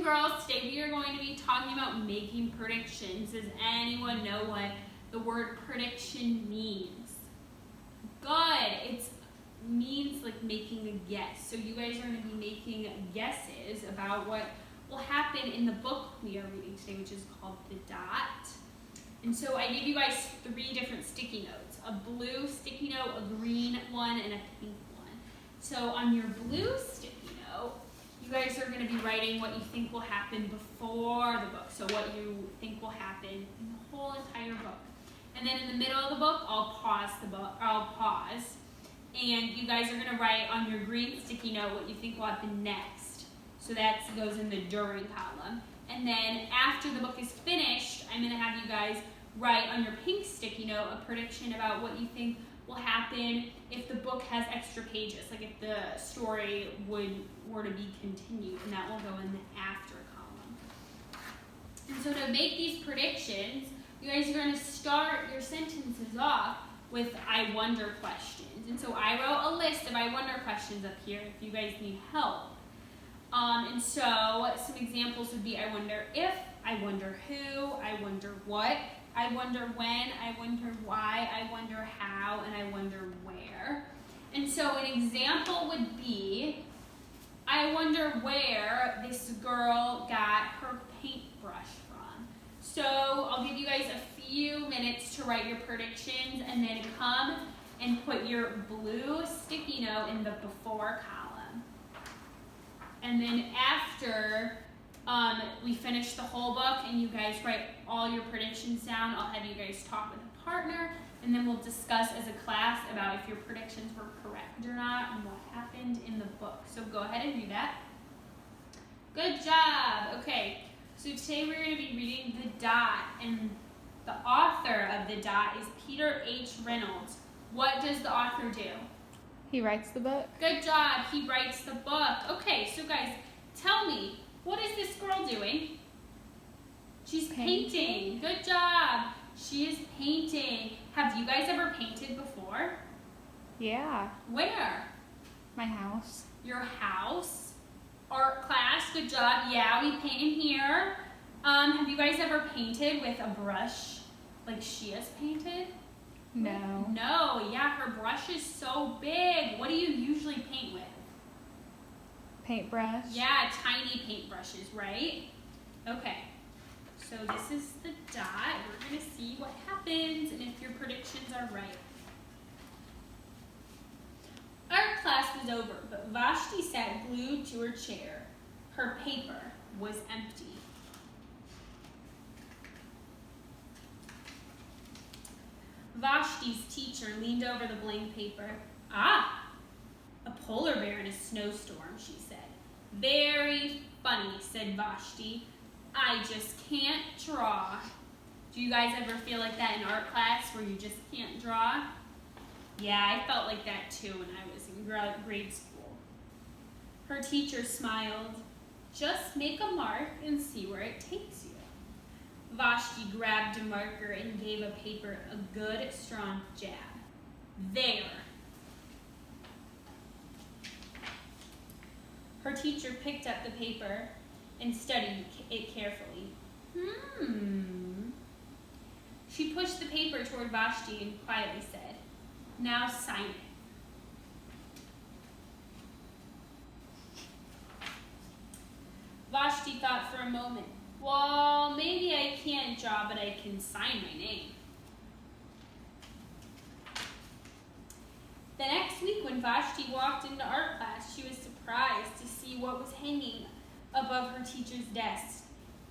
girls, today we are going to be talking about making predictions. Does anyone know what the word prediction means? Good. It means like making a guess. So you guys are going to be making guesses about what will happen in the book we are reading today, which is called The Dot. And so I gave you guys 3 different sticky notes. A blue sticky note, a green one, and a pink one. So on your blue sticky note, you guys are going to be writing what you think will happen before the book. So what you think will happen in the whole entire book. And then in the middle of the book, I'll pause. And you guys are going to write on your green sticky note what you think will happen next. So that goes in the during column. And then after the book is finished, I'm going to have you guys write on your pink sticky note a prediction about what you think will happen if the book has extra pages, like if the story were to be continued, and that will go in the after column. And so to make these predictions, you guys are going to start your sentences off with I wonder questions. And so I wrote a list of I wonder questions up here if you guys need help. And so some examples would be I wonder if, I wonder who, I wonder what, I wonder when, I wonder why, I wonder how, and I wonder where. And so an example would be, I wonder where this girl got her paintbrush from. So I'll give you guys a few minutes to write your predictions and then come and put your blue sticky note in the before column. And then after we finish the whole book and you guys write all your predictions down, I'll have you guys talk with a partner, and then we'll discuss as a class about if your predictions were correct or not and what happened in the book. So go ahead and do that. Good job. Okay, so today we're going to be reading The Dot, and the author of The Dot is Peter H. Reynolds. What does the author do? He writes the book. Good job. He writes the book. Okay, so guys, tell me, what is this girl doing? She's painting. Good job. She is painting. Have you guys ever painted before? Yeah. Where? My house. Your house? Art class. Good job. Yeah, we paint in here. Have you guys ever painted with a brush like she has painted? No. No. Yeah, her brush is so big. What do you usually paint with? Paintbrush. Yeah, tiny paintbrushes, right? Okay, so this is the dot. We're going to see what happens and if your predictions are right. Art class was over, but Vashti sat glued to her chair. Her paper was empty. Vashti's teacher leaned over the blank paper. Ah! A polar bear in a snowstorm, she said. Very funny, said Vashti. I just can't draw. Do you guys ever feel like that in art class where you just can't draw? Yeah, I felt like that too when I was in grade school. Her teacher smiled. Just make a mark and see where it takes you. Vashti grabbed a marker and gave a paper a good, strong jab. There. Her teacher picked up the paper and studied it carefully. She pushed the paper toward Vashti and quietly said, now sign it. Vashti thought for a moment. Well, maybe I can't draw, but I can sign my name. The next week when Vashti walked into art class, she was surprised to see what was hanging above her teacher's desk.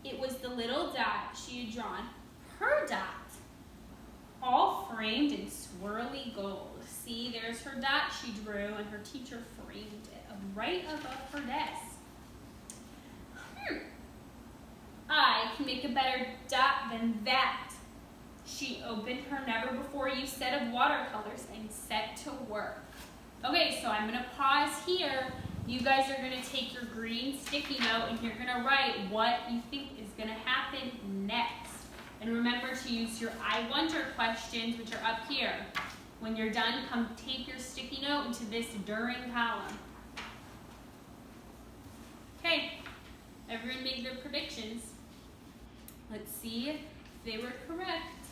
It was the little dot she had drawn, her dot, all framed in swirly gold. See, there's her dot she drew, and her teacher framed it right above her desk. I can make a better dot than that. She opened her never-before-used set of watercolors and set to work. Okay, so I'm going to pause here. You guys are going to take your green sticky note and you're going to write what you think is going to happen next. And remember to use your I wonder questions, which are up here. When you're done, come tape your sticky note into this during column. Okay, everybody. Everyone made their predictions. Let's see if they were correct.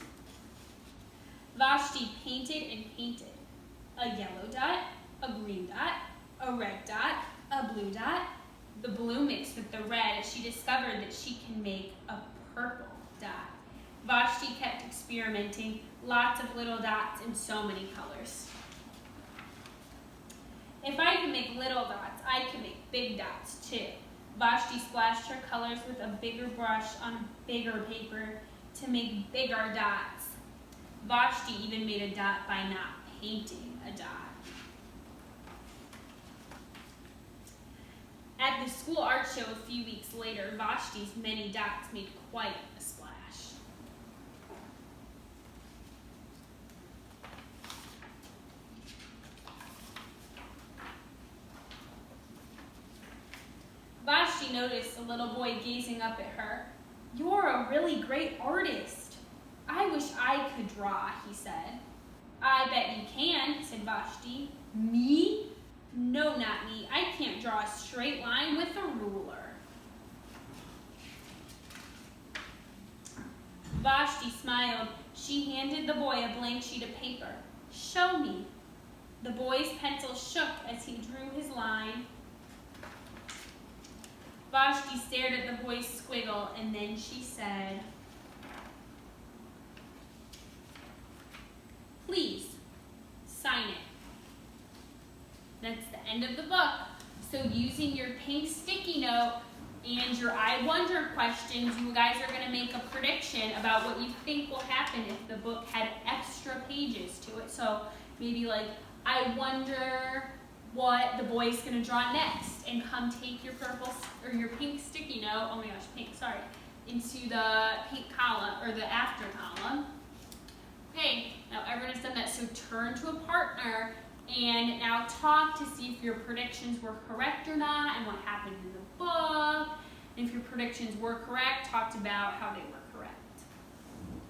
Vashti painted and painted. A yellow dot, a green dot, a red dot, a blue dot. The blue mixed with the red, she discovered that she can make a purple dot. Vashti kept experimenting, lots of little dots in so many colors. If I can make little dots, I can make big dots too. Vashti splashed her colors with a bigger brush on bigger paper to make bigger dots. Vashti even made a dot by not painting a dot. At the school art show a few weeks later, Vashti's many dots made quite a splash. Vashti noticed a little boy gazing up at her. "You're a really great artist. I wish I could draw," he said. "I bet you can," said Vashti. "Me? No, not me. I can't draw a straight line with a ruler." Vashti smiled. She handed the boy a blank sheet of paper. "Show me." The boy's pencil shook as he drew his line. Vashti stared at the boy's squiggle, and then she said, "Please, sign it." That's the end of the book. So using your pink sticky note and your I wonder questions, you guys are going to make a prediction about what you think will happen if the book had extra pages to it. So maybe like, I wonder what the boy's going to draw next, and come take your purple or your pink sticky note, oh my gosh, pink, sorry, into the pink column or the after column. Okay, now everyone has done that, so turn to a partner and now talk to see if your predictions were correct or not and what happened in the book. And if your predictions were correct, talk about how they were